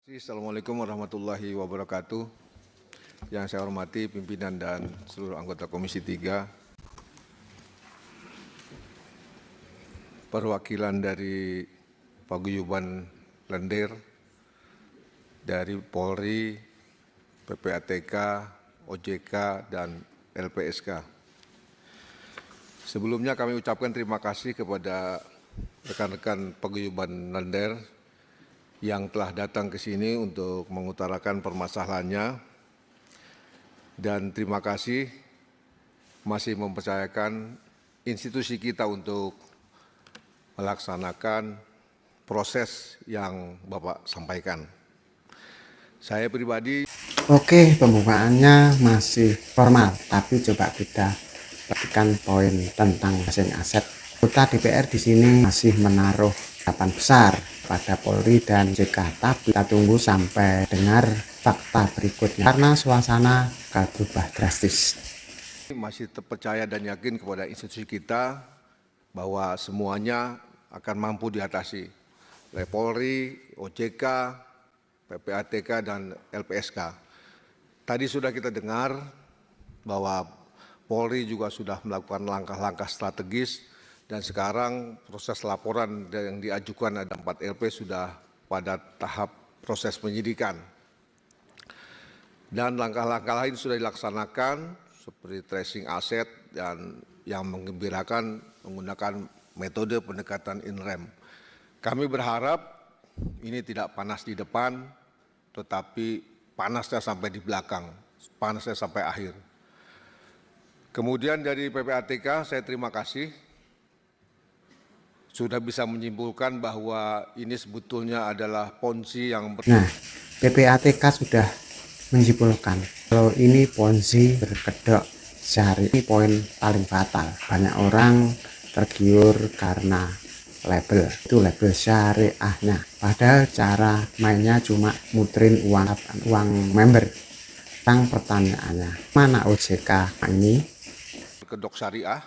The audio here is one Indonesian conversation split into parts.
Assalamualaikum warahmatullahi wabarakatuh. Yang saya hormati pimpinan dan seluruh anggota Komisi 3, perwakilan dari Paguyuban Lendir, dari Polri, PPATK, OJK, dan LPSK. Sebelumnya kami ucapkan terima kasih kepada rekan-rekan Paguyuban Lendir yang telah datang ke sini untuk mengutarakan permasalahannya, dan terima kasih masih mempercayakan institusi kita untuk melaksanakan proses yang Bapak sampaikan. Saya pribadi. Oke, pembukaannya masih formal, tapi coba kita perhatikan poin tentang masing aset. Anggota DPR di sini masih menaruh harapan besar pada Polri dan JK, tapi kita tunggu sampai dengar fakta berikutnya karena suasana akan berubah drastis. Masih terpercaya dan yakin kepada institusi kita bahwa semuanya akan mampu diatasi oleh Polri, OJK, PPATK, dan LPSK. Tadi sudah kita dengar bahwa Polri juga sudah melakukan langkah-langkah strategis, dan sekarang proses laporan yang diajukan ada 4 LP sudah pada tahap proses penyidikan. Dan langkah-langkah lain sudah dilaksanakan seperti tracing aset dan yang menggembirakan menggunakan metode pendekatan in-rem. Kami berharap ini tidak panas di depan, tetapi panasnya sampai di belakang, panasnya sampai akhir. Kemudian dari PPATK saya terima kasih sudah bisa menyimpulkan bahwa ini sebetulnya adalah ponzi yang Nah, PPATK sudah menyimpulkan kalau ini ponzi berkedok syari. Ini poin paling fatal. Banyak orang tergiur karena label, itu label syariahnya, padahal cara mainnya cuma muterin uang member. Tentang pertanyaannya, mana OJK ini berkedok syariah,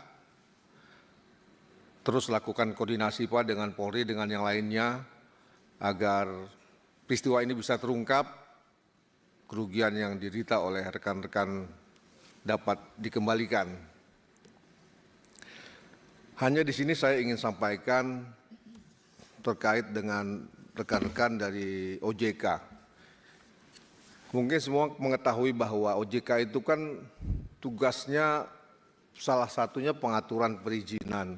terus lakukan koordinasi Pak dengan Polri, dengan yang lainnya, agar peristiwa ini bisa terungkap, kerugian yang diderita oleh rekan-rekan dapat dikembalikan. Hanya di sini saya ingin sampaikan terkait dengan rekan-rekan dari OJK. Mungkin semua mengetahui bahwa OJK itu kan tugasnya salah satunya pengaturan perizinan.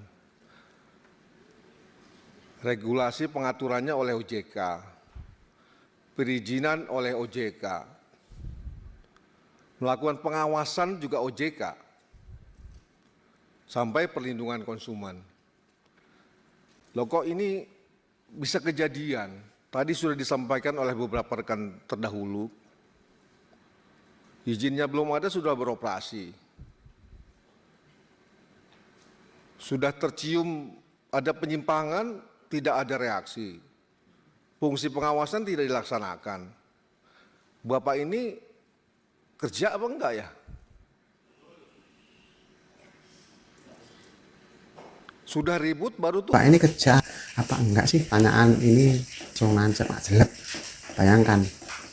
Regulasi pengaturannya oleh OJK, perizinan oleh OJK, melakukan pengawasan juga OJK, sampai perlindungan konsumen. Loh kok ini bisa kejadian? Tadi sudah disampaikan oleh beberapa rekan terdahulu, izinnya belum ada sudah beroperasi. Sudah tercium ada penyimpangan, tidak ada reaksi. Fungsi pengawasan tidak dilaksanakan. Bapak ini kerja apa enggak ya? Sudah ribut baru tuh. Pak ini kerja apa enggak sih? Pertanyaan ini cuma cepat jelek. Bayangkan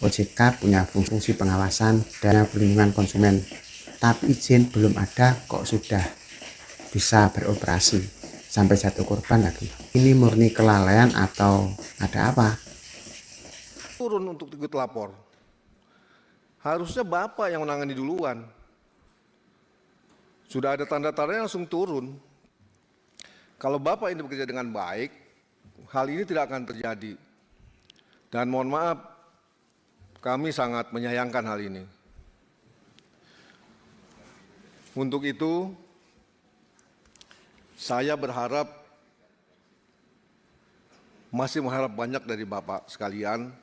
OJK punya fungsi pengawasan dan perlindungan konsumen, tapi izin belum ada kok sudah bisa beroperasi sampai jatuh korban lagi. Ini murni kelalaian atau ada apa? Turun untuk ikut lapor. Harusnya Bapak yang menangani duluan. Sudah ada tanda-tandanya langsung turun. Kalau Bapak ini bekerja dengan baik, hal ini tidak akan terjadi. Dan mohon maaf, kami sangat menyayangkan hal ini. Untuk itu, saya masih mengharap banyak dari Bapak sekalian.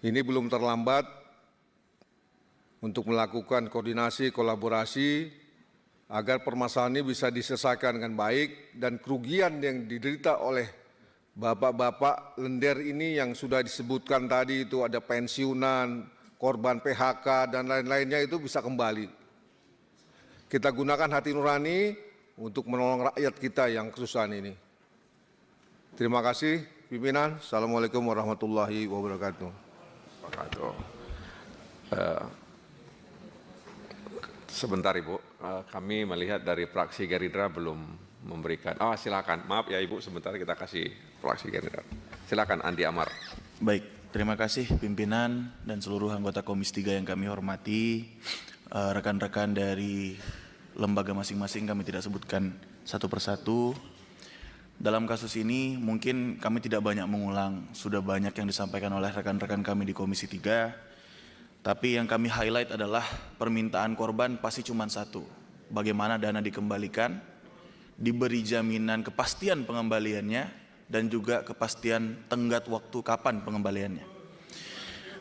Ini belum terlambat untuk melakukan koordinasi, kolaborasi, agar permasalahan ini bisa diselesaikan dengan baik, dan kerugian yang diderita oleh bapak-bapak Lendir ini yang sudah disebutkan tadi, itu ada pensiunan, korban PHK, dan lain-lainnya, itu bisa kembali. Kita gunakan hati nurani untuk menolong rakyat kita yang kesusahan ini. Terima kasih pimpinan. Assalamualaikum warahmatullahi wabarakatuh. wabarakatuh. Eh, Sebentar Ibu, kami melihat dari fraksi Gerindra belum memberikan. Oh silakan, maaf ya Ibu, sebentar kita kasih fraksi Gerindra. Silakan Andi Amar. Baik, terima kasih pimpinan dan seluruh anggota Komisi 3 yang kami hormati. Rekan-rekan dari lembaga masing-masing kami tidak sebutkan satu persatu. Dalam kasus ini mungkin kami tidak banyak mengulang, sudah banyak yang disampaikan oleh rekan-rekan kami di Komisi 3. Tapi yang kami highlight adalah permintaan korban pasti cuma satu. Bagaimana dana dikembalikan, diberi jaminan kepastian pengembaliannya, dan juga kepastian tenggat waktu kapan pengembaliannya.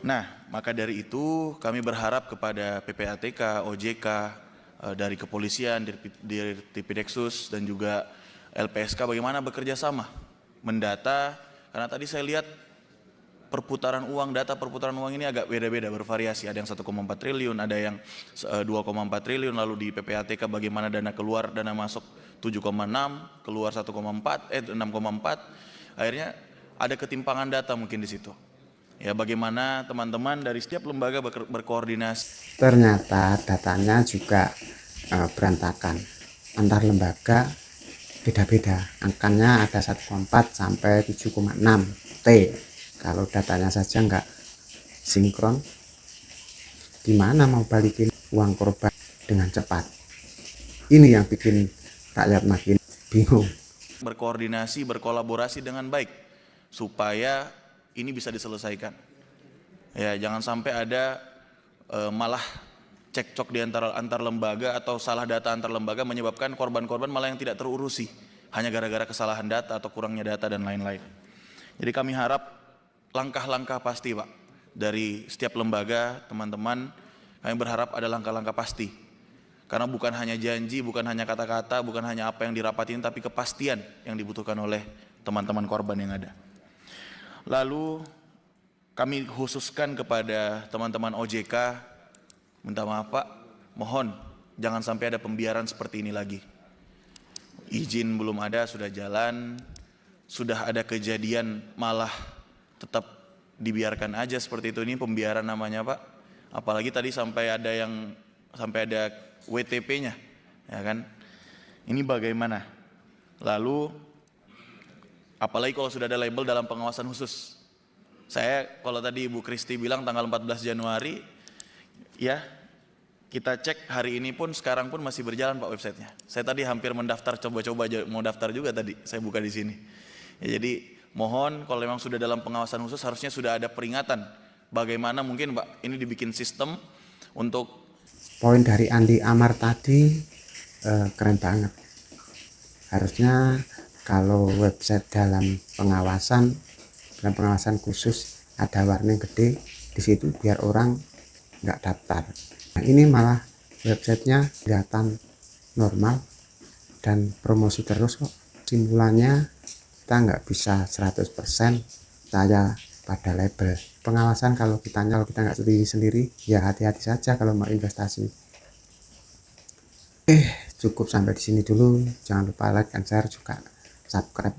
Nah, maka dari itu kami berharap kepada PPATK, OJK, dari kepolisian, dari Tipideksus, dan juga LPSK bagaimana bekerja sama mendata, karena tadi saya lihat perputaran uang, data perputaran uang ini agak beda-beda, bervariasi. Ada yang 1,4 triliun, ada yang 2,4 triliun, lalu di PPATK bagaimana dana keluar, dana masuk 7,6, keluar 6,4. Akhirnya ada ketimpangan data mungkin di situ. Ya, bagaimana teman-teman dari setiap lembaga berkoordinasi. Ternyata datanya juga berantakan. Antar lembaga beda-beda. Angkanya ada 1,4 sampai 7,6 T. Kalau datanya saja nggak sinkron, gimana mau balikin uang korban dengan cepat? Ini yang bikin rakyat makin bingung. Berkoordinasi, berkolaborasi dengan baik supaya ini bisa diselesaikan. Ya, jangan sampai ada malah cekcok di antar lembaga atau salah data antar lembaga menyebabkan korban-korban malah yang tidak terurusi hanya gara-gara kesalahan data atau kurangnya data dan lain-lain. Jadi kami harap langkah-langkah pasti Pak dari setiap lembaga, teman-teman, kami berharap ada langkah-langkah pasti. Karena bukan hanya janji, bukan hanya kata-kata, bukan hanya apa yang dirapatin, tapi kepastian yang dibutuhkan oleh teman-teman korban yang ada. Lalu kami khususkan kepada teman-teman OJK, minta maaf Pak, mohon jangan sampai ada pembiaran seperti ini lagi. Izin belum ada, sudah jalan, sudah ada kejadian malah tetap dibiarkan aja seperti itu. Ini pembiaran namanya Pak. Apalagi tadi sampai ada WTP-nya, ya kan? Ini bagaimana? Lalu apalagi kalau sudah ada label dalam pengawasan khusus. Saya kalau tadi Ibu Kristi bilang tanggal 14 Januari, ya kita cek hari ini pun sekarang pun masih berjalan Pak websitenya. Saya tadi hampir mendaftar, coba-coba mau daftar juga tadi. Saya buka di sini. Ya, jadi mohon kalau memang sudah dalam pengawasan khusus harusnya sudah ada peringatan. Bagaimana mungkin Pak ini dibikin sistem untuk. Poin dari Andi Amar tadi keren banget. Harusnya kalau website dalam pengawasan khusus ada warning gede di situ biar orang nggak daftar. Nah, ini malah websitenya kelihatan normal dan promosi terus kok. Simpulannya kita nggak bisa 100% percaya pada label. Pengawasan kalau kita nggak sendiri ya hati-hati saja kalau mau investasi. Cukup sampai di sini dulu. Jangan lupa like dan share, juga subscribe,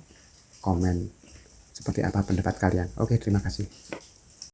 komen seperti apa pendapat kalian. Oke, terima kasih.